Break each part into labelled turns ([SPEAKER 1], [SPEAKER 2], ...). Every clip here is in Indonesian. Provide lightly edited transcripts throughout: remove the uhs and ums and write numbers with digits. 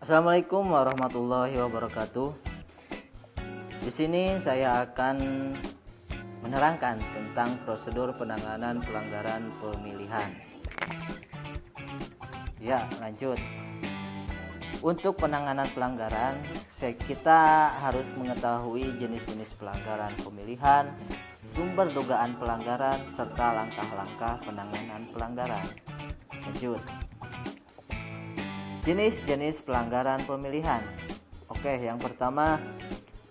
[SPEAKER 1] Assalamualaikum warahmatullahi wabarakatuh. Di sini saya akan menerangkan tentang prosedur penanganan pelanggaran pemilihan. Ya, lanjut. Untuk penanganan pelanggaran, kita harus mengetahui jenis-jenis pelanggaran pemilihan, sumber dugaan pelanggaran, serta langkah-langkah penanganan pelanggaran. Lanjut. Jenis-jenis pelanggaran pemilihan. Oke, yang pertama,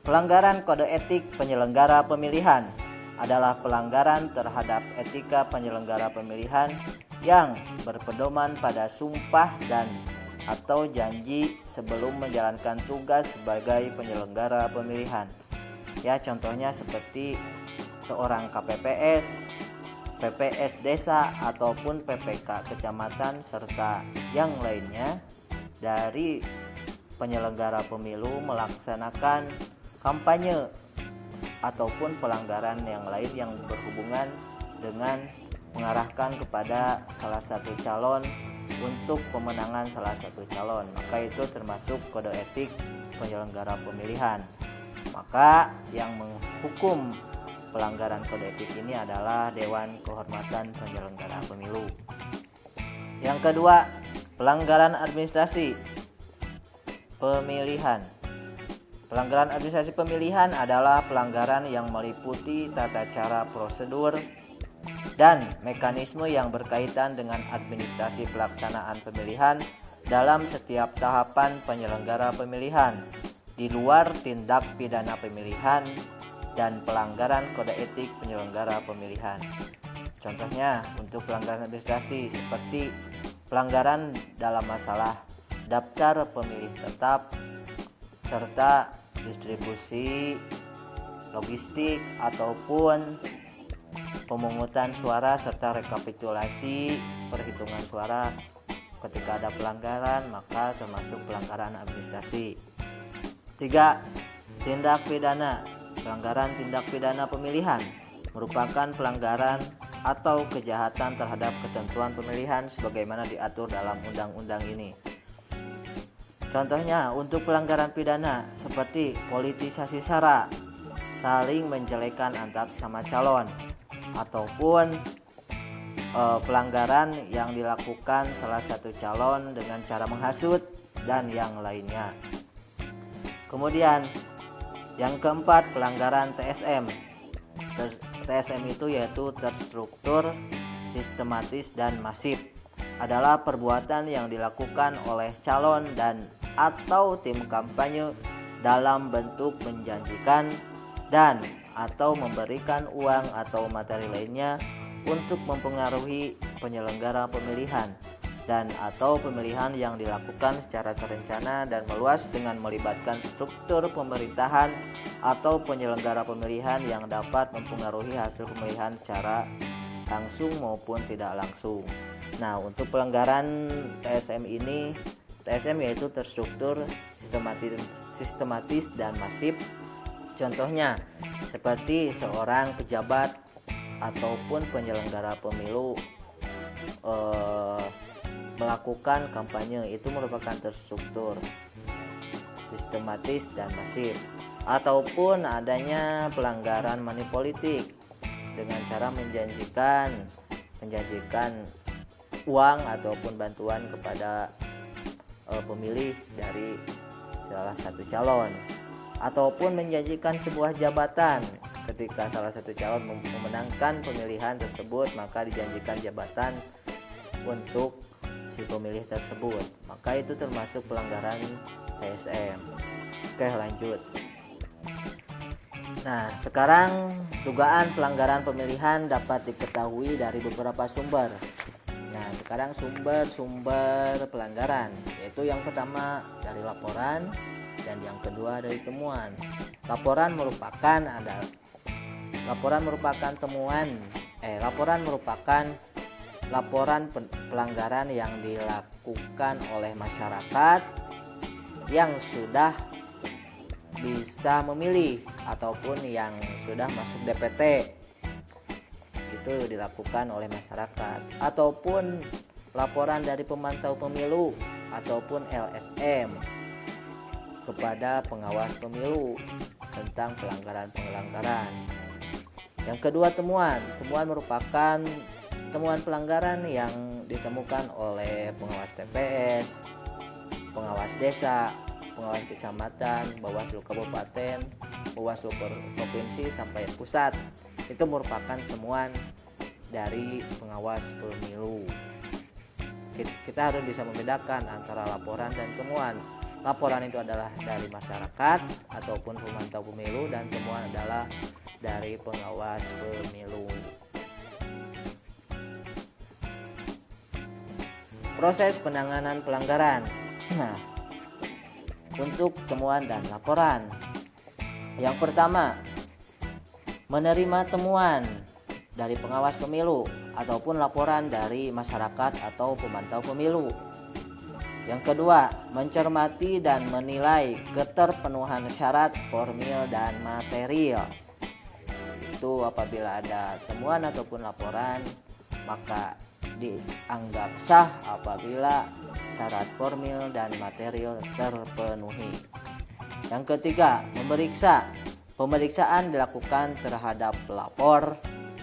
[SPEAKER 1] pelanggaran kode etik penyelenggara pemilihan adalah pelanggaran terhadap etika penyelenggara pemilihan yang berpedoman pada sumpah dan atau janji sebelum menjalankan tugas sebagai penyelenggara pemilihan. Ya, contohnya seperti seorang KPPS, PPS desa ataupun PPK kecamatan serta yang lainnya dari penyelenggara pemilu melaksanakan kampanye ataupun pelanggaran yang lain yang berhubungan dengan mengarahkan kepada salah satu calon untuk pemenangan salah satu calon, maka itu termasuk kode etik penyelenggara pemilihan. Maka yang menghukum pelanggaran kode etik ini adalah Dewan Kehormatan Penyelenggara Pemilu. Yang kedua, pelanggaran administrasi pemilihan. Pelanggaran administrasi pemilihan adalah pelanggaran yang meliputi tata cara prosedur dan mekanisme yang berkaitan dengan administrasi pelaksanaan pemilihan dalam setiap tahapan penyelenggara pemilihan, di luar tindak pidana pemilihan dan pelanggaran kode etik penyelenggara pemilihan. Contohnya untuk pelanggaran administrasi seperti pelanggaran dalam masalah daftar pemilih tetap serta distribusi logistik ataupun pemungutan suara serta rekapitulasi perhitungan suara. Ketika ada pelanggaran maka termasuk pelanggaran administrasi. 3. Tindak pidana. Pelanggaran tindak pidana pemilihan merupakan pelanggaran atau kejahatan terhadap ketentuan pemilihan sebagaimana diatur dalam undang-undang ini. Contohnya untuk pelanggaran pidana seperti politisasi sara, saling menjelekan antar sesama calon, ataupun pelanggaran yang dilakukan salah satu calon dengan cara menghasut dan yang lainnya. Kemudian yang keempat, pelanggaran TSM. TSM itu yaitu terstruktur, sistematis, dan masif. Adalah perbuatan yang dilakukan oleh calon dan atau tim kampanye dalam bentuk menjanjikan dan atau memberikan uang atau materi lainnya untuk mempengaruhi penyelenggara pemilihan dan atau pemilihan yang dilakukan secara terencana dan meluas dengan melibatkan struktur pemerintahan atau penyelenggara pemilihan yang dapat mempengaruhi hasil pemilihan secara langsung maupun tidak langsung. Nah, untuk pelanggaran TSM ini, TSM yaitu terstruktur, sistematis dan masif. Contohnya seperti seorang pejabat ataupun penyelenggara pemilu melakukan kampanye, itu merupakan terstruktur, sistematis dan masif. Ataupun adanya pelanggaran money politik dengan cara menjanjikan uang ataupun bantuan kepada pemilih dari salah satu calon, ataupun menjanjikan sebuah jabatan. Ketika salah satu calon memenangkan pemilihan tersebut, maka dijanjikan jabatan untuk si pemilih tersebut, maka itu termasuk pelanggaran TSM. Oke, lanjut. Nah, sekarang dugaan pelanggaran pemilihan dapat diketahui dari beberapa sumber. Nah, sekarang sumber pelanggaran, yaitu yang pertama dari laporan dan yang kedua dari temuan. Laporan merupakan laporan pelanggaran yang dilakukan oleh masyarakat yang sudah bisa memilih ataupun yang sudah masuk DPT, itu dilakukan oleh masyarakat, ataupun laporan dari pemantau pemilu ataupun LSM kepada pengawas pemilu tentang pelanggaran-pelanggaran. Yang kedua, temuan merupakan temuan pelanggaran yang ditemukan oleh pengawas TPS, pengawas desa, pengawas kecamatan, Bawaslu kabupaten, Bawaslu provinsi sampai pusat. Itu merupakan temuan dari pengawas pemilu. Kita harus bisa membedakan antara laporan dan temuan. Laporan itu adalah dari masyarakat ataupun pemantau pemilu, dan temuan adalah dari pengawas pemilu. Proses penanganan pelanggaran. Nah, untuk temuan dan laporan. Yang pertama, menerima temuan dari pengawas pemilu ataupun laporan dari masyarakat atau pemantau pemilu. Yang kedua, mencermati dan menilai keterpenuhan syarat formil dan material. Itu apabila ada temuan ataupun laporan, maka dianggap sah apabila syarat formil dan material terpenuhi. Yang ketiga, memeriksa. Pemeriksaan dilakukan terhadap pelapor,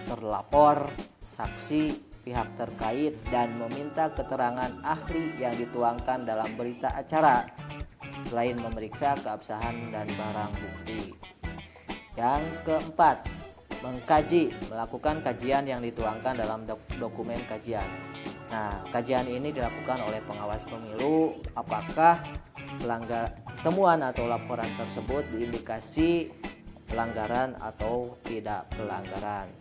[SPEAKER 1] terlapor, saksi, pihak terkait, dan meminta keterangan ahli yang dituangkan dalam berita acara, selain memeriksa keabsahan dan barang bukti. Yang keempat, melakukan kajian yang dituangkan dalam dokumen kajian. Nah, kajian ini dilakukan oleh pengawas pemilu apakah temuan atau laporan tersebut diindikasi pelanggaran atau tidak pelanggaran.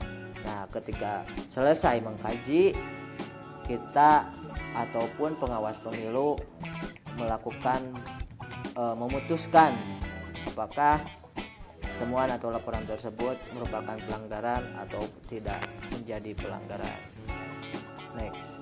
[SPEAKER 1] Nah, ketika selesai mengkaji, kita ataupun pengawas pemilu memutuskan apakah temuan atau laporan tersebut merupakan pelanggaran atau tidak menjadi pelanggaran. Next.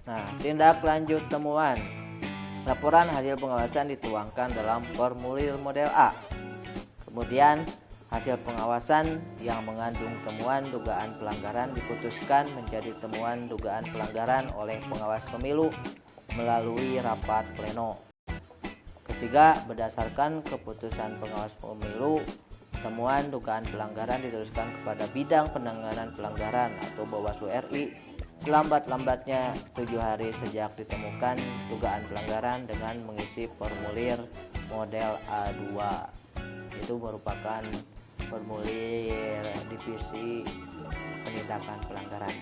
[SPEAKER 1] Nah, tindak lanjut temuan. Laporan hasil pengawasan dituangkan dalam formulir model A. Kemudian, hasil pengawasan yang mengandung temuan dugaan pelanggaran diputuskan menjadi temuan dugaan pelanggaran oleh pengawas pemilu melalui rapat pleno. Ketiga, berdasarkan keputusan pengawas pemilu, temuan dugaan pelanggaran diteruskan kepada bidang penanganan pelanggaran atau Bawaslu RI selambat-lambatnya 7 hari sejak ditemukan dugaan pelanggaran dengan mengisi formulir model A2. Itu merupakan formulir divisi penindakan pelanggaran.